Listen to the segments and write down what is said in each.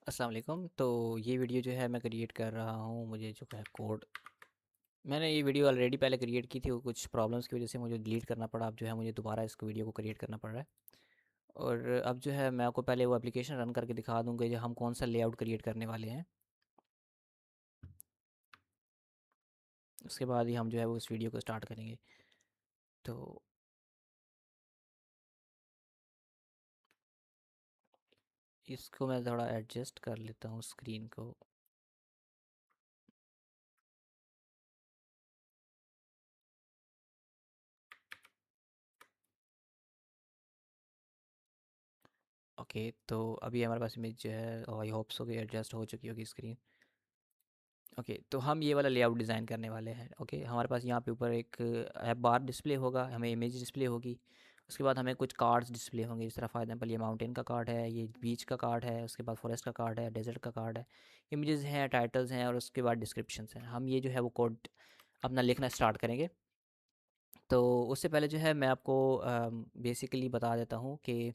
अस्सलाम वालेकुम। तो ये वीडियो जो है मैं क्रिएट कर रहा हूँ, मुझे जो है कोड मैंने ये वीडियो ऑलरेडी पहले क्रिएट की थी, वो कुछ प्रॉब्लम्स की वजह से मुझे डिलीट करना पड़ा। अब जो है मुझे दोबारा इसको वीडियो को क्रिएट करना पड़ रहा है। और अब जो है मैं आपको पहले वो एप्लीकेशन रन करके दिखा दूँगा जो हम कौन सा लेआउट क्रिएट करने वाले हैं। उसके बाद ही हम जो है वो उस वीडियो को स्टार्ट करेंगे। तो इसको मैं थोड़ा एडजस्ट कर लेता हूँ स्क्रीन को। ओके, तो अभी हमारे पास इमेज जो है आई होप सो कि एडजस्ट हो चुकी होगी स्क्रीन। ओके, तो हम ये वाला लेआउट डिज़ाइन करने वाले हैं। ओके, हमारे पास यहाँ पे ऊपर एक ऐप बार डिस्प्ले होगा, हमें इमेज डिस्प्ले होगी। उसके बाद हमें कुछ कार्ड्स डिस्प्ले होंगे, जिस तरह फॉर एग्जांपल ये माउंटेन का कार्ड है, ये बीच का कार्ड है, उसके बाद फॉरेस्ट का कार्ड है, डेजर्ट का कार्ड है, इमेजेस हैं, टाइटल्स हैं और उसके बाद डिस्क्रिप्शंस हैं। हम ये जो है वो कोड अपना लिखना स्टार्ट करेंगे। तो उससे पहले जो है मैं आपको बेसिकली बता देता हूँ कि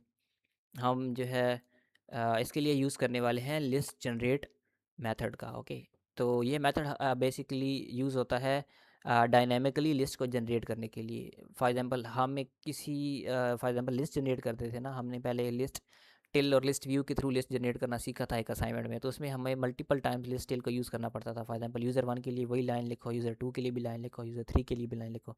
हम जो है इसके लिए यूज़ करने वाले हैं लिस्ट जनरेट मेथड का। ओके, तो ये मेथड बेसिकली यूज़ होता है डायनेमिकली लिस्ट को जनरेट करने के लिए। फॉर एग्जांपल हम एक किसी फॉर एग्जांपल लिस्ट जनरेट करते थे ना, हमने पहले लिस्ट टिल और लिस्ट व्यू के थ्रू लिस्ट जनरेट करना सीखा था एक असाइनमेंट में। तो उसमें हमें मल्टीपल टाइम्स लिस्ट टिल को यूज़ करना पड़ता था। फॉर एग्जांपल यूज़र 1 के लिए वही लाइन लिखो, यूज़र 2 के लिए भी लाइन लिखो, यूज़र 3 के लिए भी लाइन लिखो।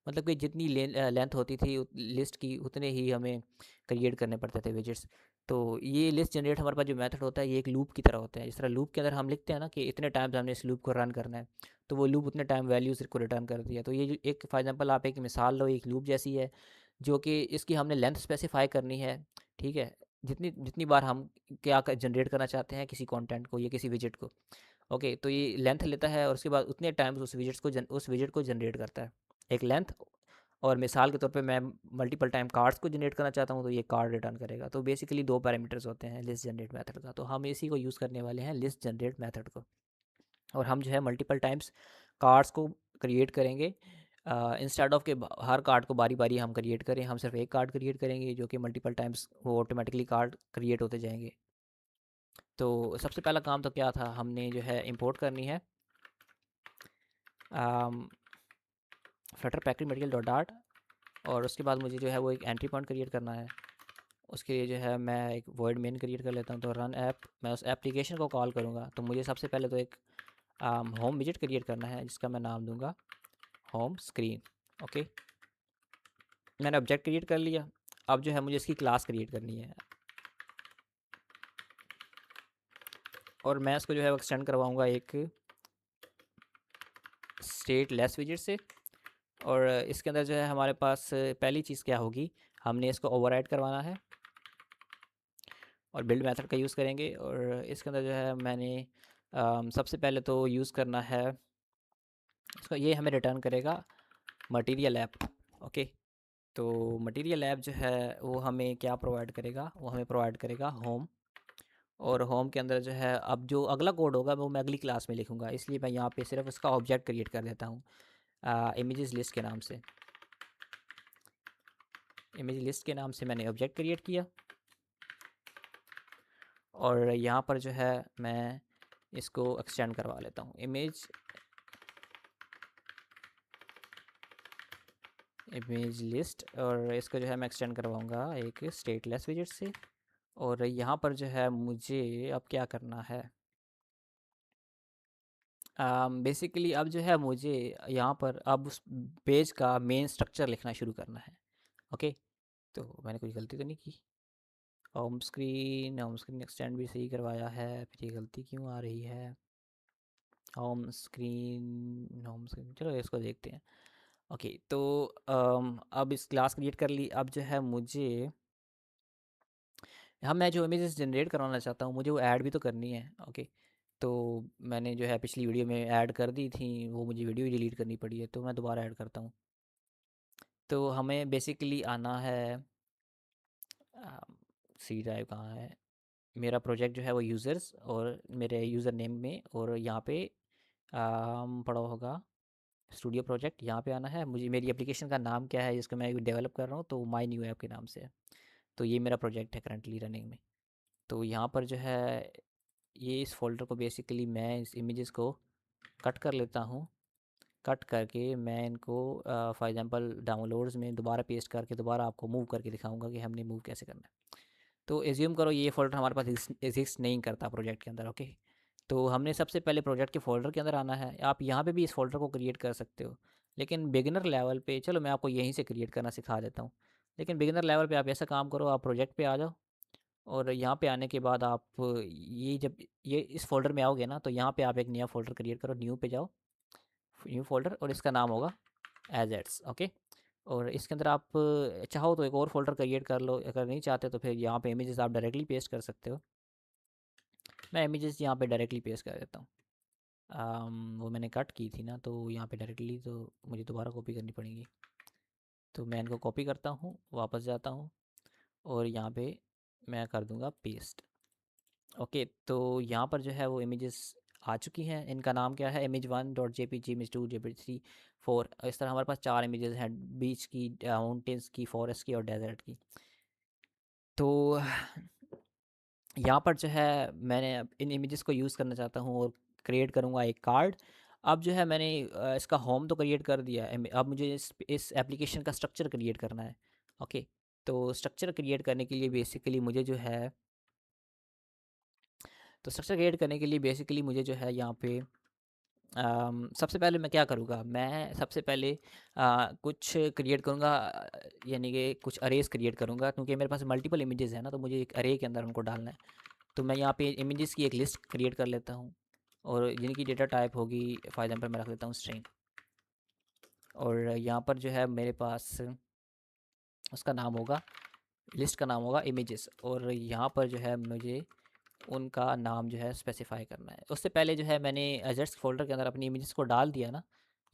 मतलब कि जितनी लेंथ होती थी लिस्ट की उतने ही हमें क्रिएट करने पड़ते थे विजेट्स। तो ये लिस्ट जनरेट हमारे पास जो मेथड होता है ये एक लूप की तरह होता है। जिस तरह लूप के अंदर हम लिखते हैं ना कि इतने टाइम्स हमने इस लूप को रन करना है, तो वो लूप उतने टाइम वैल्यूज को रिटर्न कर दिया। तो ये जो एक फॉर एग्जांपल आप एक मिसाल लो, एक लूप जैसी है जो कि इसकी हमने लेंथ स्पेसिफाई करनी है। ठीक है, जितनी जितनी बार हम क्या जनरेट करना चाहते हैं किसी कंटेंट को या किसी विजिट को। ओके, तो ये लेंथ लेता है और उसके बाद उतने टाइम्स उस विजिट को जनरेट करता है, एक लेंथ। और मिसाल के तौर पे मैं मल्टीपल टाइम कार्ड्स को जनरेट करना चाहता हूँ तो ये कार्ड रिटर्न करेगा। तो बेसिकली दो पैरामीटर्स होते हैं लिस्ट जनरेट मेथड का। तो हम इसी को यूज़ करने वाले हैं, लिस्ट जनरेट मेथड को। और हम जो है मल्टीपल टाइम्स कार्ड्स को क्रिएट करेंगे। इंस्टेड ऑफ के हर कार्ड को बारी बारी हम क्रिएट करें, हम सिर्फ एक कार्ड क्रिएट करेंगे जो कि मल्टीपल टाइम्स वो ऑटोमेटिकली कार्ड क्रिएट होते जाएंगे। तो सबसे पहला काम तो क्या था, हमने जो है इंपोर्ट करनी है Flutter package material dot dart. और उसके बाद मुझे जो है वो एक एंट्री पॉइंट क्रिएट करना है। उसके लिए जो है मैं एक वॉइड मेन क्रिएट कर लेता हूँ। तो रन ऐप, मैं उस एप्लीकेशन को कॉल करूँगा। तो मुझे सबसे पहले तो एक होम विजिट क्रिएट करना है जिसका मैं नाम दूंगा होम स्क्रीन। ओके, मैंने ऑब्जेक्ट क्रिएट कर लिया। अब जो है मुझे इसकी क्लास क्रिएट करनी है और मैं इसको जो है एक्सटेंड करवाऊँगा एक स्टेट लेस विजिट से। और इसके अंदर जो है हमारे पास पहली चीज़ क्या होगी, हमने इसको ओवरराइड करवाना है और बिल्ड मेथड का यूज़ करेंगे। और इसके अंदर जो है मैंने सबसे पहले तो यूज़ करना है इसको, ये हमें रिटर्न करेगा मटेरियल ऐप। ओके, तो मटेरियल ऐप जो है वो हमें क्या प्रोवाइड करेगा, वो हमें प्रोवाइड करेगा होम। और होम के अंदर जो है अब जो अगला कोड होगा वो मैं अगली क्लास में लिखूंगा, इसलिए मैं यहाँ पे सिर्फ उसका ऑब्जेक्ट क्रिएट कर देता हूँ इमेजेस लिस्ट के नाम से। इमेज लिस्ट के नाम से मैंने ऑब्जेक्ट क्रिएट किया। और यहाँ पर जो है मैं इसको एक्सटेंड करवा लेता हूँ इमेज लिस्ट। और इसको जो है मैं एक्सटेंड करवाऊँगा एक स्टेटलेस विजेट से। और यहाँ पर जो है मुझे अब क्या करना है, बेसिकली अब जो है मुझे यहाँ पर अब उस पेज का मेन स्ट्रक्चर लिखना शुरू करना है। ओके, तो मैंने कोई गलती तो नहीं की। होम स्क्रीन एक्सटेंड भी सही करवाया है, फिर ये गलती क्यों आ रही है। होम स्क्रीन चलो इसको देखते हैं। ओके, तो अब इस क्लास क्रिएट कर ली। अब जो है मुझे हाँ, मैं जो इमेजेस जनरेट करवाना चाहता हूँ मुझे वो ऐड भी तो करनी है। ओके, तो मैंने जो है पिछली वीडियो में ऐड कर दी थी, वो मुझे वीडियो ही डिलीट करनी पड़ी है, तो मैं दोबारा ऐड करता हूँ। तो हमें बेसिकली आना है सी ड्राइव कहाँ है, मेरा प्रोजेक्ट जो है वो यूज़र्स और मेरे यूज़र नेम में। और यहाँ पे पड़ा होगा स्टूडियो प्रोजेक्ट, यहाँ पे आना है मुझे। मेरी एप्लीकेशन का नाम क्या है जिसको मैं डेवलप कर रहा हूँ, तो माई न्यू ऐप के नाम से है। तो ये मेरा प्रोजेक्ट है करंटली रनिंग में। तो यहाँ पर जो है ये इस फ़ोल्डर को बेसिकली मैं इस इमेजेस को कट कर लेता हूँ। कट करके मैं इनको फॉर एग्ज़ाम्पल डाउनलोड्स में दोबारा पेस्ट करके दोबारा आपको मूव करके दिखाऊँगा कि हमने मूव कैसे करना है। तो एज्यूम करो ये फ़ोल्डर हमारे पास एग्जिस्ट नहीं करता प्रोजेक्ट के अंदर, ओके। तो हमने सबसे पहले प्रोजेक्ट के फ़ोल्डर के अंदर आना है। आप यहाँ पे भी इस फ़ोल्डर को क्रिएट कर सकते हो, लेकिन बिगिनर लेवल पे चलो मैं आपको यहीं से क्रिएट करना सिखा देता हूँ। लेकिन बिगिनर लेवल पे आप ऐसा काम करो, आप प्रोजेक्ट पे आ जाओ और यहाँ पे आने के बाद आप ये जब ये इस फ़ोल्डर में आओगे ना, तो यहाँ पे आप एक नया फ़ोल्डर क्रिएट करो, न्यू पे जाओ, न्यू फ़ोल्डर, और इसका नाम होगा एजेट्स, ओके। और इसके अंदर आप चाहो तो एक और फ़ोल्डर क्रिएट कर लो, अगर नहीं चाहते तो फिर यहाँ पे इमेजेस आप डायरेक्टली पेस्ट कर सकते हो। मैं इमेजेस यहाँ पे डायरेक्टली पेस्ट कर देता हूँ। वो मैंने कट की थी ना, तो यहाँ पे डायरेक्टली तो मुझे दोबारा कॉपी करनी पड़ेगी। तो मैं इनको कॉपी करता हूँ, वापस जाता हूँ और यहाँ पे मैं कर दूँगा पेस्ट। ओके, तो यहाँ पर जो है वो इमेजेस आ चुकी हैं। इनका नाम क्या है, image1.jpg, image2, jpg 4। इस तरह हमारे पास 4 इमेजेस हैं, बीच की, माउंटेन्स की, फॉरेस्ट की और डेजर्ट की। तो यहाँ पर जो है मैंने अब इन इमेजेस को यूज़ करना चाहता हूँ और क्रिएट करूँगा एक कार्ड। अब जो है मैंने इसका होम तो क्रिएट कर दिया है, अब मुझे इस एप्लीकेशन का स्ट्रक्चर क्रिएट करना है, ओके। तो स्ट्रक्चर क्रिएट करने के लिए बेसिकली मुझे जो है तो स्ट्रक्चर क्रिएट करने के लिए बेसिकली मुझे जो है यहाँ पे सबसे पहले मैं क्या करूँगा, मैं सबसे पहले कुछ क्रिएट करूँगा, यानी कि कुछ अरेज क्रिएट करूँगा, क्योंकि मेरे पास मल्टीपल इमेजेस हैं ना, तो मुझे एक अरे के अंदर उनको डालना है। तो मैं यहाँ पे इमेजेस की एक लिस्ट क्रिएट कर लेता हूँ और जिनकी डेटा टाइप होगी, फॉर एग्जांपल मैं रख लेता हूँ स्ट्रिंग। और यहाँ पर जो है मेरे पास उसका नाम होगा, लिस्ट का नाम होगा इमेजेस, और यहाँ पर जो है मुझे उनका नाम जो है स्पेसिफाई करना है। उससे पहले जो है मैंने एजेट्स फोल्डर के अंदर अपनी इमेजेस को डाल दिया ना,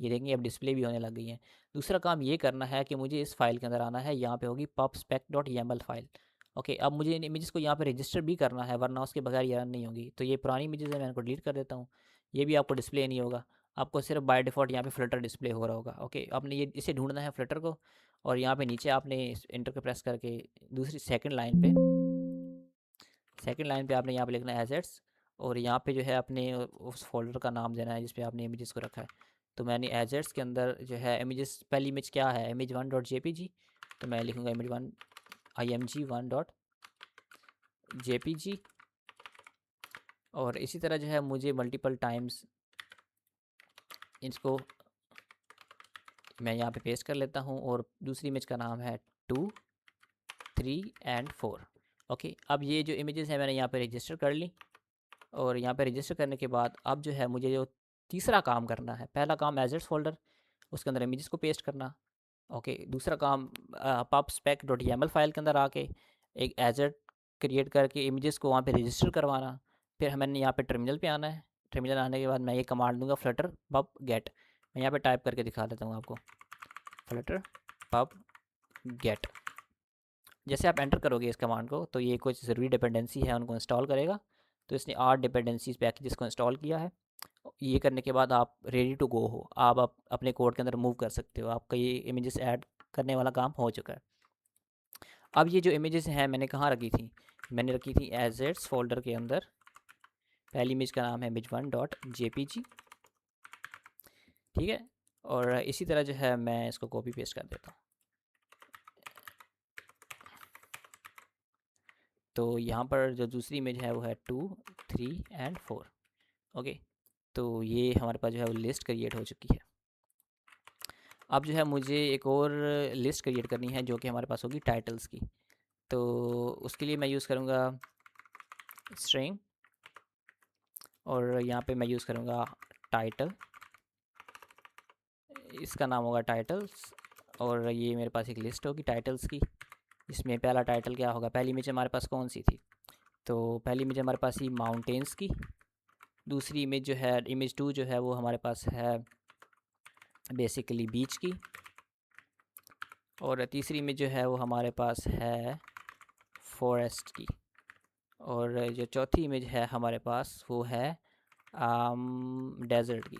ये देखेंगे अब डिस्प्ले भी होने लग गई हैं। दूसरा काम ये करना है कि मुझे इस फाइल के अंदर आना है, यहाँ पे होगी pubspec.yaml फाइल, ओके। अब मुझे इन इमेजेस को यहाँ पे रजिस्टर भी करना है, वरना उसके बगैर ये रन नहीं होगी। तो ये पुरानी इमेजेस है, मैं इनको डिलीट कर देता हूँ। ये भी आपको डिस्प्ले नहीं होगा, आपको सिर्फ बाय डिफ़ॉल्ट यहाँ पे फ्लटर डिस्प्ले हो रहा होगा, ओके। आपने ये इसे ढूंढना है फ्लटर को, और यहाँ पे नीचे आपने इंटर को प्रेस करके दूसरी सेकंड लाइन पे आपने यहाँ पे लिखना है एसेट्स, और यहाँ पे जो है अपने उस फोल्डर का नाम देना है जिस पे आपने इमेजेस को रखा है। तो मैंने एसेट्स के अंदर जो है इमेजेस, पहली इमेज क्या है, image1.jpg, तो मैं लिखूँगा img1 और इसी तरह जो है मुझे मल्टीपल टाइम्स इसको मैं यहाँ पे पेस्ट कर लेता हूँ, और दूसरी इमेज का नाम है 2, 3 एंड 4, ओके। अब ये जो इमेजेस है मैंने यहाँ पे रजिस्टर कर ली, और यहाँ पे रजिस्टर करने के बाद अब जो है मुझे जो तीसरा काम करना है, पहला काम एजेट्स फोल्डर, उसके अंदर इमेजेस को पेस्ट करना, ओके। दूसरा काम pubspec.yaml फाइल के अंदर आके एक एजेट क्रिएट करके इमेजेस को वहाँ पे रजिस्टर करवाना। फिर मैंने यहाँ पे टर्मिनल पे आना है, टर्मिनल आने के बाद मैं ये कमांड दूंगा फ्लटर pub get। मैं यहाँ पे टाइप करके दिखा देता हूँ आपको, फ्लटर pub get। जैसे आप एंटर करोगे इस कमांड को, तो ये कुछ ज़रूरी डिपेंडेंसी है उनको इंस्टॉल करेगा। तो इसने 8 डिपेंडेंसीज पैकेज को इंस्टॉल किया है। ये करने के बाद आप रेडी टू गो हो, आप अपने कोड के अंदर मूव कर सकते हो, आपका ये इमेजेस ऐड करने वाला काम हो चुका है। अब ये जो इमेजेस हैं मैंने कहाँ रखी थी, मैंने रखी थी एजेट्स फोल्डर के अंदर। पहली इमेज का नाम है image1.jpg, ठीक है। और इसी तरह जो है मैं इसको कॉपी पेस्ट कर देता हूँ। तो यहाँ पर जो दूसरी इमेज है वो है 2, 3 एंड 4, ओके। तो ये हमारे पास जो है वो लिस्ट क्रिएट हो चुकी है। अब जो है मुझे एक और लिस्ट क्रिएट करनी है जो कि हमारे पास होगी टाइटल्स की। तो उसके लिए मैं यूज़ करूँगा स्ट्रिंग, और यहाँ पे मैं यूज़ करूँगा टाइटल, इसका नाम होगा टाइटल्स। और ये मेरे पास एक लिस्ट होगी टाइटल्स की, इसमें पहला टाइटल क्या होगा, पहली इमेज हमारे पास कौन सी थी, तो पहली इमेज हमारे पास ही माउंटेन्स की। दूसरी इमेज जो है image2 जो है वो हमारे पास है बेसिकली बीच की। और तीसरी इमेज जो है वो हमारे पास है फॉरेस्ट की। और जो चौथी इमेज है हमारे पास वो है डेजर्ट की,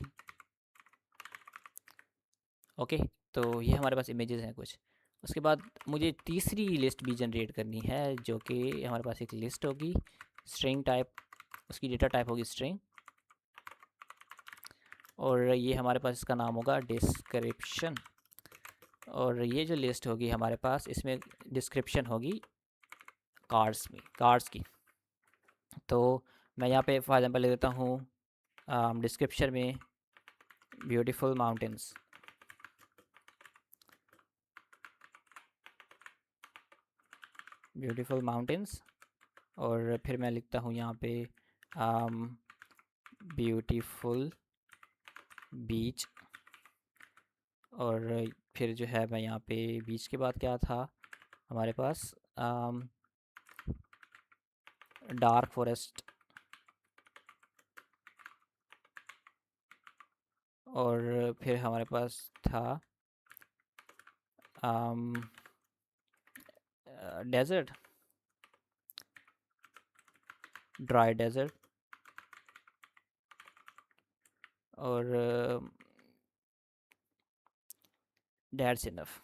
ओके। तो ये हमारे पास इमेजेस हैं कुछ। उसके बाद मुझे तीसरी लिस्ट भी जनरेट करनी है, जो कि हमारे पास एक लिस्ट होगी स्ट्रिंग टाइप उसकी डेटा टाइप होगी स्ट्रिंग, और ये हमारे पास इसका नाम होगा डिस्क्रिप्शन, और ये जो लिस्ट होगी हमारे पास इसमें डिस्क्रिप्शन होगी कार्ड्स की। तो मैं यहाँ पे फॉर एग्जांपल ले देता हूँ डिस्क्रिप्शन में ब्यूटीफुल माउंटेन्स, ब्यूटीफुल माउंटेन्स, और फिर मैं लिखता हूँ यहाँ पे ब्यूटीफुल बीच, और फिर जो है मैं यहाँ पे बीच के बाद क्या था हमारे पास डार्क फॉरेस्ट, और फिर हमारे पास था डेजर्ट, ड्राई डेजर्ट, और दैट्स इनफ,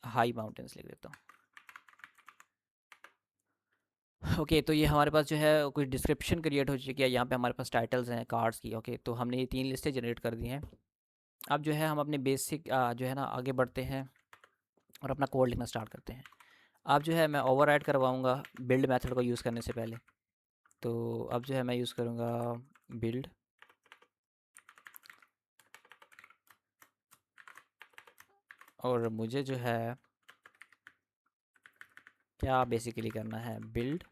हाई माउंटेन्स लिख देता हूँ। ओके तो ये हमारे पास जो है कुछ डिस्क्रिप्शन क्रिएट हो चुकी है, यहाँ पे हमारे पास टाइटल्स हैं कार्ड्स की। ओके तो हमने ये 3 लिस्टें जनरेट कर दी हैं। अब जो है हम अपने बेसिक जो है ना आगे बढ़ते हैं और अपना कोड लिखना स्टार्ट करते हैं। अब जो है मैं ओवरराइड करवाऊँगा बिल्ड मेथड को यूज़ करने से पहले। तो अब जो है मैं यूज़ करूँगा बिल्ड, और मुझे जो है क्या बेसिकली करना है, बिल्ड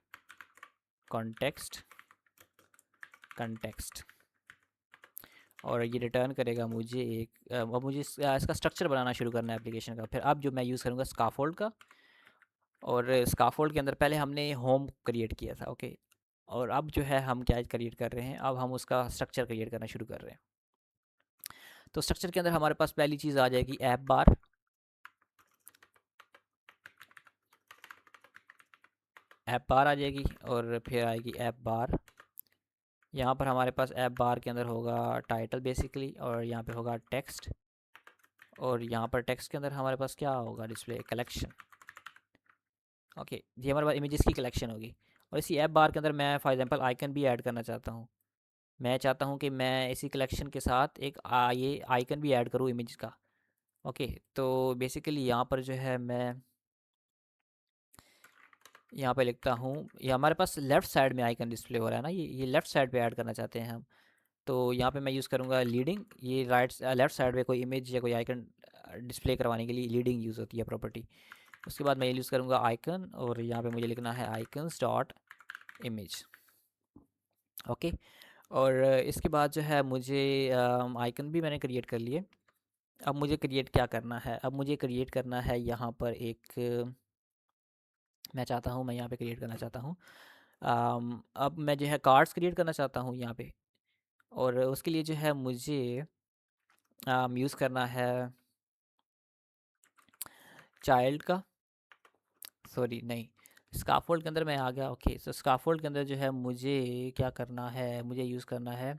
कॉन्टेक्स्ट कंटेक्स्ट, और ये रिटर्न करेगा मुझे एक अब मुझे इसका स्ट्रक्चर बनाना शुरू करना है एप्लीकेशन का। फिर अब जो मैं यूज़ करूँगा स्काफोल्ड का, और स्काफोल्ड के अंदर पहले हमने होम क्रिएट किया था। ओके और अब जो है हम क्या क्रिएट कर रहे हैं, अब हम उसका स्ट्रक्चर क्रिएट करना शुरू कर रहे हैं। तो स्ट्रक्चर के अंदर हमारे पास पहली चीज़ आ जाएगी ऐप बार, आ जाएगी, और फिर आएगी ऐप बार। यहाँ पर हमारे पास ऐप बार के अंदर होगा टाइटल बेसिकली, और यहाँ पे होगा टेक्स्ट, और यहाँ पर टेक्स्ट के अंदर हमारे पास क्या होगा, डिस्प्ले कलेक्शन। ओके ये हमारे पास इमेजेस की कलेक्शन होगी। और इसी ऐप बार के अंदर मैं फॉर एग्जांपल आइकन भी ऐड करना चाहता हूँ। मैं चाहता हूँ कि मैं इसी कलेक्शन के साथ एक ये आइकन भी ऐड करूँ इमेज का। ओके तो बेसिकली यहाँ पर जो है मैं यहाँ पे लिखता हूँ, ये हमारे पास लेफ़्ट साइड में आइकन डिस्प्ले हो रहा है ना, ये लेफ़्ट साइड पे ऐड करना चाहते हैं हम। तो यहाँ पे मैं यूज़ करूँगा लीडिंग, ये लेफ़्ट साइड पे कोई इमेज या कोई आइकन डिस्प्ले करवाने के लिए लीडिंग यूज़ होती है प्रॉपर्टी। उसके बाद मैं ये यूज़ करूँगा आइकन, और यहाँ पे मुझे लिखना है आइकन्स डॉट इमेज। ओके और इसके बाद जो है मुझे आइकन भी मैंने क्रिएट कर लिए। अब मुझे क्रिएट क्या करना है, अब मुझे क्रिएट करना है यहाँ पर एक मैं चाहता हूँ, मैं यहाँ पे क्रिएट करना चाहता हूँ अब मैं जो है कार्ड्स क्रिएट करना चाहता हूँ यहाँ पे। और उसके लिए जो है मुझे यूज़ करना है चाइल्ड का, सॉरी नहीं, स्काफोल्ड के अंदर मैं आ गया। ओके सो स्काफोल्ड के अंदर जो है मुझे क्या करना है, मुझे यूज़ करना है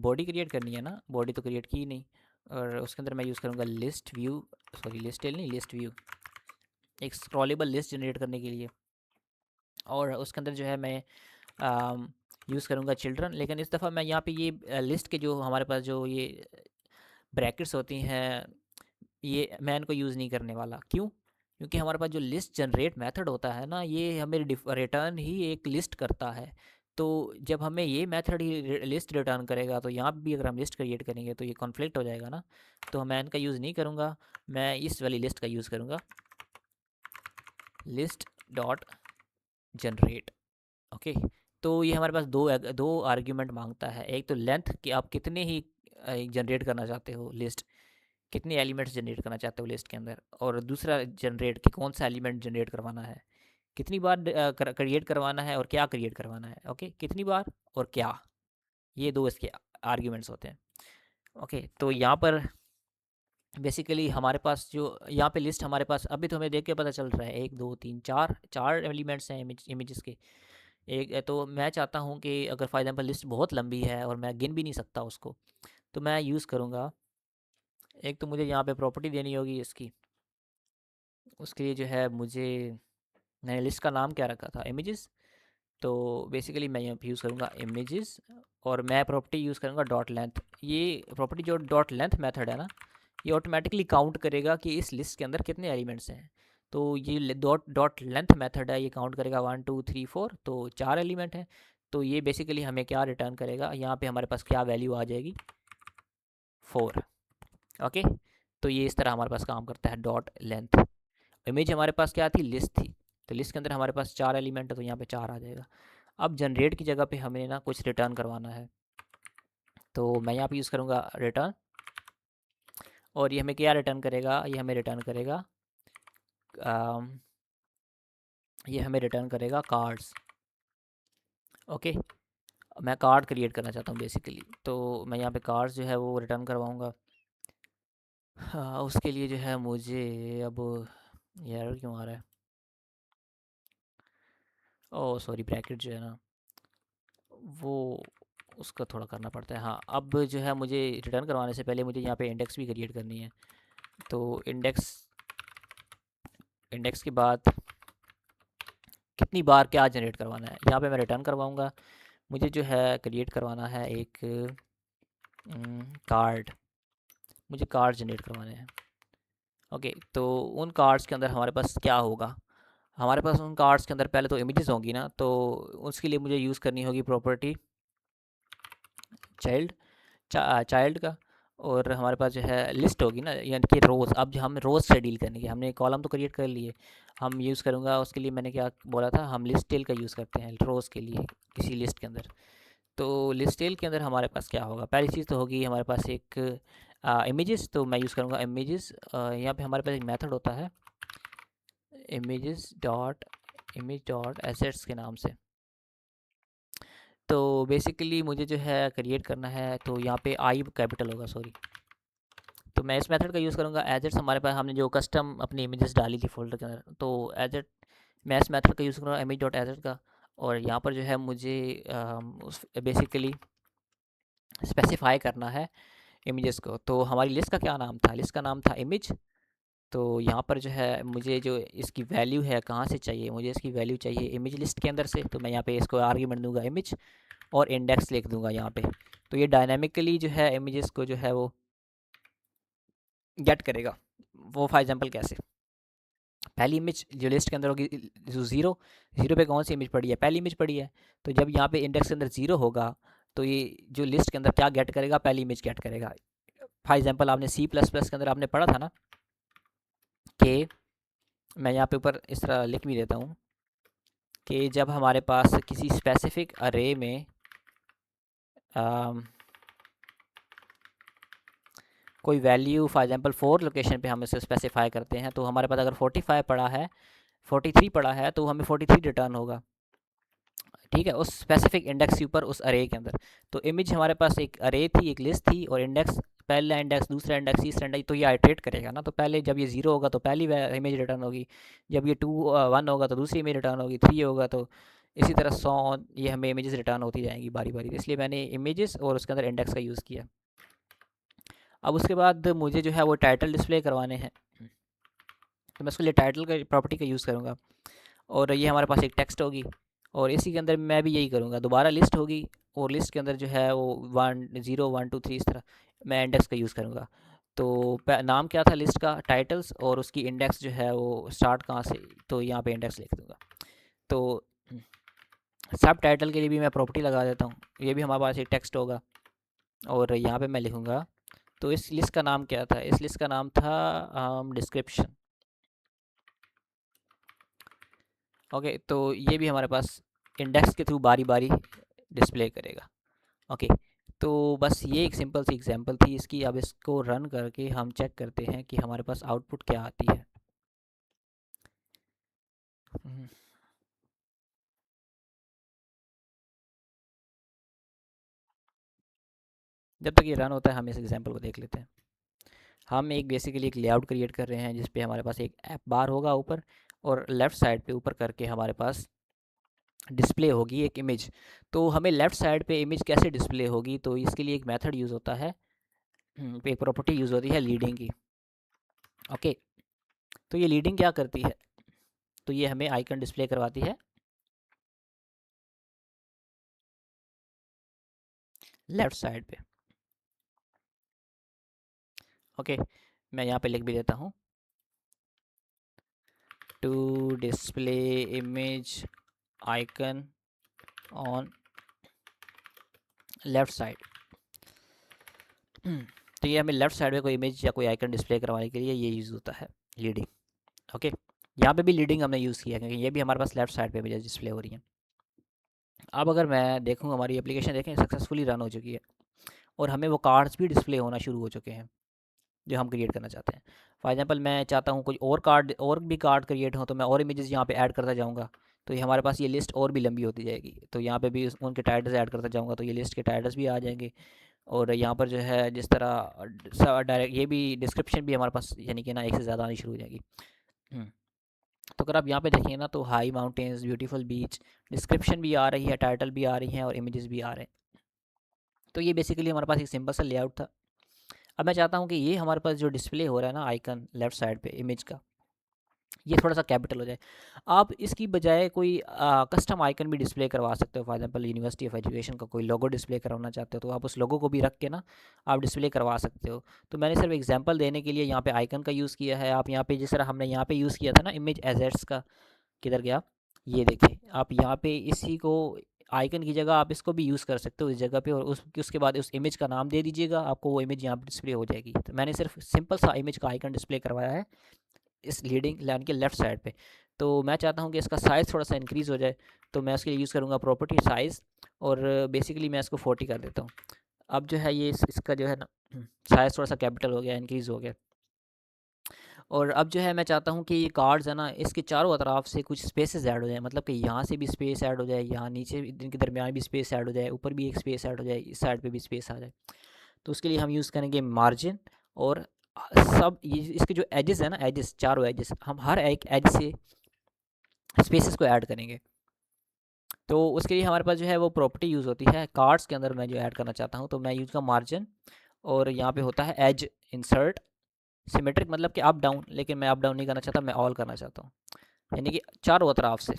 बॉडी क्रिएट करनी है ना, बॉडी तो क्रिएट की ही नहीं। और उसके अंदर मैं यूज़ करूँगा list view, sorry list tile नहीं, लिस्ट व्यू, एक स्क्रॉलेबल लिस्ट जनरेट करने के लिए। और उसके अंदर जो है मैं यूज़ करूँगा चिल्ड्रन, लेकिन इस दफ़ा मैं यहाँ पे ये लिस्ट के जो हमारे पास जो ये ब्रैकेट्स होती हैं, ये मैं इनको यूज़ नहीं करने वाला। क्यों? क्योंकि हमारे पास जो लिस्ट जनरेट मेथड होता है ना, ये हमें रिटर्न ही एक लिस्ट करता है। तो जब हमें ये मेथड ही लिस्ट रिटर्न करेगा, तो यहाँ भी अगर हम लिस्ट क्रिएट करेंगे तो ये कॉन्फ्लिक्ट हो जाएगा ना। तो मैं इनका यूज़ नहीं करूँगा, मैं इस वाली लिस्ट का यूज़ करूँगा, लिस्ट डॉट जनरेट। ओके तो ये हमारे पास दो आर्ग्यूमेंट मांगता है। एक तो लेंथ कि आप कितने ही जनरेट करना चाहते हो लिस्ट, कितने एलिमेंट्स जनरेट करना चाहते हो लिस्ट के अंदर, और दूसरा जनरेट कि कौन सा एलिमेंट जनरेट करवाना है, कितनी बार क्रिएट करवाना है और क्या क्रिएट करवाना है। ओके कितनी बार और क्या, ये दो इसके आर्ग्यूमेंट्स होते हैं। ओके तो यहाँ पर बेसिकली हमारे पास जो यहाँ पे लिस्ट हमारे पास अभी तो हमें देख के पता चल रहा है, एक दो तीन चार चार एलिमेंट्स हैं इमेजेस के। एक तो मैं चाहता हूँ कि अगर फॉर एग्जांपल लिस्ट बहुत लंबी है और मैं गिन भी नहीं सकता उसको, तो मैं यूज़ करूँगा, एक तो मुझे यहाँ पे प्रॉपर्टी देनी होगी इसकी। उसके लिए जो है मुझे, मैंने लिस्ट का नाम क्या रखा था, इमेजेस। तो बेसिकली मैं यहाँ पे यूज़ करूँगा इमेजेस, और मैं प्रॉपर्टी यूज़ करूँगा डॉट लेंथ। ये प्रॉपर्टी जो डॉट लेंथ मेथड है ना, ये ऑटोमेटिकली काउंट करेगा कि इस लिस्ट के अंदर कितने एलिमेंट्स हैं। तो ये डॉट डॉट लेंथ मेथड है, ये काउंट करेगा 1 2 3 4, तो 4 एलिमेंट हैं। तो ये बेसिकली हमें क्या रिटर्न करेगा, यहाँ पे हमारे पास क्या वैल्यू आ जाएगी, 4। ओके, तो ये इस तरह हमारे पास काम करता है डॉट लेंथ। इमेज हमारे पास क्या थी, लिस्ट थी, तो लिस्ट के अंदर हमारे पास 4 एलिमेंट है, तो यहाँ पे 4 आ जाएगा। अब जनरेट की जगह पे हमें ना कुछ रिटर्न करवाना है, तो मैं यहाँ पे यूज़ करूँगा रिटर्न, और ये हमें क्या रिटर्न करेगा, ये हमें रिटर्न करेगा ये हमें रिटर्न करेगा कार्ड्स। ओके, मैं कार्ड क्रिएट करना चाहता हूँ बेसिकली, तो मैं यहाँ पे कार्ड्स जो है वो रिटर्न करवाऊँगा। हाँ, उसके लिए जो है मुझे अब ये एरर क्यों आ रहा है, ओह सॉरी, ब्रैकेट जो है ना वो उसका थोड़ा करना पड़ता है। हाँ, अब जो है मुझे रिटर्न करवाने से पहले मुझे यहाँ पे इंडेक्स भी क्रिएट करनी है। तो इंडेक्स इंडेक्स के बाद कितनी बार क्या जनरेट करवाना है, यहाँ पे मैं रिटर्न करवाऊँगा। मुझे जो है क्रिएट करवाना है एक कार्ड, मुझे कार्ड जनरेट करवाने हैं। ओके, तो उन कार्ड्स के अंदर हमारे पास क्या होगा, हमारे पास उन कार्ड्स के अंदर पहले तो इमेजेस होंगी ना, तो उसके लिए मुझे यूज़ करनी होगी प्रॉपर्टी चाइल्ड, चाइल्ड का। और हमारे पास जो है लिस्ट होगी ना, यानी कि रोज़। अब जो हम रोज़ से डील करने की, हमने कॉलम तो क्रिएट कर लिए, हम यूज़ करूँगा उसके लिए, मैंने क्या बोला था, हम लिस्ट टेल का यूज़ करते हैं रोज़ के लिए किसी लिस्ट के अंदर। तो लिस्ट टेल के अंदर हमारे पास क्या होगा, पहली चीज़ तो होगी हमारे पास एक इमेजेस, तो मैं यूज़ करूँगा इमेजेस। यहाँ पे हमारे पास एक मेथड होता है इमेज डॉट एसेट्स के नाम से। तो बेसिकली मुझे जो है क्रिएट करना है, तो यहाँ पे आई कैपिटल होगा, सॉरी। तो मैं इस मेथड का यूज़ करूँगा। एजेट्स हमारे पास हमने जो कस्टम अपनी इमेजेस डाली थी फोल्डर के अंदर, तो एजेट मैं इस मेथड का यूज़ करूँगा इमेज डॉट एजेट का। और यहाँ पर जो है मुझे उस बेसिकली स्पेसिफाई करना है इमेजेस को। तो हमारी लिस्ट का क्या नाम था, लिस्ट का नाम था इमेज। तो यहाँ पर जो है मुझे जो इसकी वैल्यू है कहाँ से चाहिए, मुझे इसकी वैल्यू चाहिए इमेज लिस्ट के अंदर से। तो मैं यहाँ पे इसको आर्ग्यूमेंट दूंगा इमेज, और इंडेक्स लिख दूंगा यहाँ पे। तो ये डायनामिकली जो है इमेजेस को जो है वो गेट करेगा। वो फॉर एग्जांपल कैसे, पहली इमेज जो लिस्ट के अंदर होगी, जो ज़ीरो, ज़ीरो पे कौन सी इमेज पड़ी है, पहली इमेज पड़ी है। तो जब यहाँ पे इंडेक्स के अंदर ज़ीरो होगा, तो ये जो लिस्ट के अंदर क्या गेट करेगा, पहली इमेज गेट करेगा। फॉर एग्जांपल आपने सी प्लस प्लस के अंदर आपने पढ़ा था ना कि, मैं यहाँ पे ऊपर इस तरह लिख भी देता हूँ कि जब हमारे पास किसी स्पेसिफिक अरे में कोई वैल्यू फॉर एग्जांपल 4 लोकेशन पे हम इसे स्पेसिफाई करते हैं, तो हमारे पास अगर 45 पड़ा है, 43 पड़ा है, तो हमें 43 रिटर्न होगा। ठीक है, उस स्पेसिफिक इंडेक्स के ऊपर उस अरे के अंदर। तो इमेज हमारे पास एक अरे थी, एक लिस्ट थी, और इंडेक्स, पहला इंडेक्स, दूसरा इंडेक्स, तीसरा इंडेक्स, तो ये आइटरेट करेगा ना। तो पहले जब ये 0 होगा तो पहली इमेज रिटर्न होगी, जब ये 1 होगा तो दूसरी इमेज रिटर्न होगी, 3 होगा तो इसी तरह 100, ये हमें इमेजेस रिटर्न होती जाएंगी बारी बारी। इसलिए मैंने इमेजेस और उसके अंदर इंडेक्स का यूज़ किया। अब उसके बाद मुझे जो है वो टाइटल डिस्प्ले करवाने हैं, तो मैं उसके लिए टाइटल का प्रॉपर्टी का यूज़ करूँगा। और ये हमारे पास एक टेक्स्ट होगी, और इसी के अंदर मैं भी यही करूँगा, दोबारा लिस्ट होगी, और लिस्ट के अंदर जो है वो 1 0 1 2 3 इस तरह मैं इंडेक्स का यूज़ करूँगा। तो नाम क्या था लिस्ट का, टाइटल्स, और उसकी इंडेक्स जो है वो स्टार्ट कहाँ से, तो यहाँ पे इंडेक्स लिख दूँगा। तो सब टाइटल के लिए भी मैं प्रॉपर्टी लगा देता हूँ, ये भी हमारे पास एक टेक्स्ट होगा, और यहाँ पे मैं लिखूँगा। तो इस लिस्ट का नाम क्या था, इस लिस्ट का नाम था डिस्क्रिप्शन। ओके, तो ये भी हमारे पास इंडेक्स के थ्रू बारी बारी डिस्प्ले करेगा। ओके, तो बस ये एक सिंपल सी एग्जांपल थी इसकी। अब इसको रन करके हम चेक करते हैं कि हमारे पास आउटपुट क्या आती है। हम्म, जब तक ये रन होता है हम इस एग्जांपल को देख लेते हैं। हम एक बेसिकली एक लेआउट क्रिएट कर रहे हैं जिस पे हमारे पास एक ऐप बार होगा ऊपर, और लेफ़्ट साइड पे ऊपर करके हमारे पास डिस्प्ले होगी एक इमेज। तो हमें लेफ़्ट साइड पे इमेज कैसे डिस्प्ले होगी, तो इसके लिए एक मेथड यूज़ होता है, एक प्रॉपर्टी यूज़ होती है लीडिंग की। ओके, तो ये लीडिंग क्या करती है, तो ये हमें आइकन डिस्प्ले करवाती है। लेफ़्ट साइड पे। ओके, मैं यहाँ पे लिख भी देता हूँ, to display image icon on left side. तो ये हमें लेफ़्ट साइड में कोई इमेज या कोई आइकन डिस्प्ले करवाने के लिए ये यूज़ होता है, लीडिंग। ओके, यहाँ पे भी लीडिंग हमने यूज़ किया क्योंकि ये भी हमारे पास लेफ़्ट साइड पे इमेजेस डिस्प्ले हो रही हैं। अब अगर मैं देखूँ, हमारी एप्लीकेशन देखें सक्सेसफुली रन हो चुकी है और हमें वो कार्ड्स भी डिस्प्ले होना शुरू हो चुके हैं जो हम क्रिएट करना चाहते हैं। फॉर एग्जांपल मैं चाहता हूँ कोई और कार्ड, और भी कार्ड क्रिएट हो, तो मैं और इमेजेस यहाँ पे ऐड करता जाऊँगा, तो ये हमारे पास ये लिस्ट और भी लंबी होती जाएगी। तो यहाँ पे भी उनके टाइटल्स ऐड करता जाऊँगा तो ये लिस्ट के टाइटल्स भी आ जाएंगे। और यहाँ पर जो है जिस तरह डायरेक्ट ये भी डिस्क्रिप्शन भी हमारे पास यानी कि ना एक से ज़्यादा आनी शुरू हो जाएगी। तो अगर आप यहाँ पे देखेंगे ना, तो हाई माउंटेन्स, ब्यूटीफुल बीच, डिस्क्रिप्शन भी आ रही है, टाइटल भी आ रही हैं और इमेजेस भी आ रहे हैं। तो ये बेसिकली हमारे पास एक सिंपल सा लेआउट था। अब मैं चाहता हूँ कि ये हमारे पास जो डिस्प्ले हो रहा है ना आइकन लेफ्ट साइड पे इमेज का, ये थोड़ा सा कैपिटल हो जाए। आप इसकी बजाय कोई कस्टम आइकन भी डिस्प्ले करवा सकते हो। For example university of education का कोई लोगो डिस्प्ले करवाना चाहते हो तो आप उस लोगो को भी रख के ना आप डिस्प्ले करवा सकते हो। तो मैंने सिर्फ एग्जांपल देने के लिए यहाँ पे आइकन का यूज़ किया है। आप यहाँ पे जिस तरह हमने यहाँ पे यूज़ किया था ना इमेज एजेट्स का, किधर गया, ये देखें आप यहाँ पे इसी को आइकन की जगह आप इसको भी यूज़ कर सकते हो इस जगह पे, और उसके बाद उस इमेज का नाम दे दीजिएगा, आपको वो इमेज यहाँ पे डिस्प्ले हो जाएगी। तो मैंने सिर्फ सिंपल सा इमेज का आइकन डिस्प्ले करवाया है इस लीडिंग लाइन के लेफ़्ट साइड पे। तो मैं चाहता हूँ कि इसका साइज़ थोड़ा सा इंक्रीज़ हो जाए, तो मैं उसके लिए यूज़ करूँगा प्रॉपर्टी साइज़, और बेसिकली मैं इसको 40 कर देता हूँ। अब जो है ये इसका जो है ना साइज़ थोड़ा सा कैपिटल हो गया, इंक्रीज़ हो गया। और अब जो है मैं चाहता हूँ कि ये कार्ड्स है ना, इसके चारों अतराफ से कुछ स्पेसेस ऐड हो जाए, मतलब कि यहाँ से भी स्पेस ऐड हो जाए, यहाँ नीचे इनके दरमियान भी स्पेस ऐड हो जाए, ऊपर भी एक स्पेस ऐड हो जाए, इस साइड पे भी स्पेस आ जाए। तो उसके लिए हम यूज़ करेंगे मार्जिन, और सब ये इसके जो एजेस है ना, एजेस चारों एजेस, हम हर एक एज से स्पेसेस को ऐड करेंगे। तो उसके लिए हमारे पास जो है वो प्रॉपर्टी यूज़ होती है कार्ड्स के अंदर। मैं जो ऐड करना चाहता हूँ तो मैं यूज़ का मार्जिन, और यहाँ पे होता है एज इंसर्ट सिमेट्रिक, मतलब कि अप डाउन, लेकिन मैं अप डाउन नहीं करना चाहता, मैं ऑल करना चाहता हूँ, यानी कि चारों तरफ से।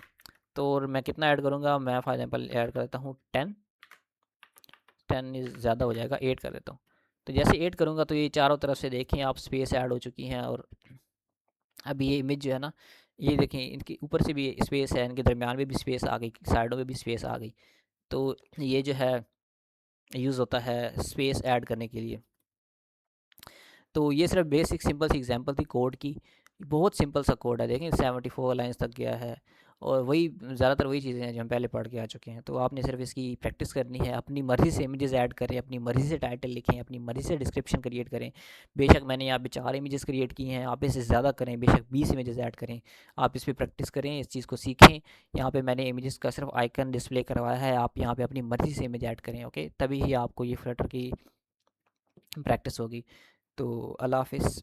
तो और मैं कितना ऐड करूँगा, मैं फॉर एग्जांपल ऐड कर देता हूँ 10, 10 ज़्यादा हो जाएगा, 8 कर देता हूँ। तो जैसे 8 करूँगा तो ये चारों तरफ से देखें आप स्पेस ऐड हो चुकी हैं। और अब ये इमेज जो है ना, ये देखें इनके ऊपर से भी स्पेस है, इनके दरमियान में भी स्पेस आ गई, साइडों में भी स्पेस आ गई। तो ये जो है यूज़ होता है स्पेस ऐड करने के लिए। तो ये सिर्फ बेसिक सिंपल सी एग्जांपल थी कोड की। बहुत सिंपल सा कोड है, देखें 74 लाइंस तक गया है, और वही ज़्यादातर वही चीज़ें हैं जो हम पहले पढ़ के आ चुके हैं। तो आपने सिर्फ इसकी प्रैक्टिस करनी है, अपनी मर्ज़ी से इमेजेस ऐड करें, अपनी मर्ज़ी से टाइटल लिखें, अपनी मर्ज़ी से डिस्क्रिप्शन क्रिएट करें। बेशक मैंने यहाँ पे 4 इमेजेस क्रिएट की हैं, आप इससे ज़्यादा करें, बेशक 20 इमेजेस ऐड करें। आप इस पर प्रैक्टिस करें, इस चीज़ को सीखें। यहाँ पे मैंने इमेजेस का सिर्फ आइकन डिस्प्ले करवाया है, आप यहाँ पे अपनी मर्ज़ी से इमेज ऐड करें। ओके, तभी ही आपको ये फ्लटर की प्रैक्टिस होगी। तो अल्लाह हाफ़िज़।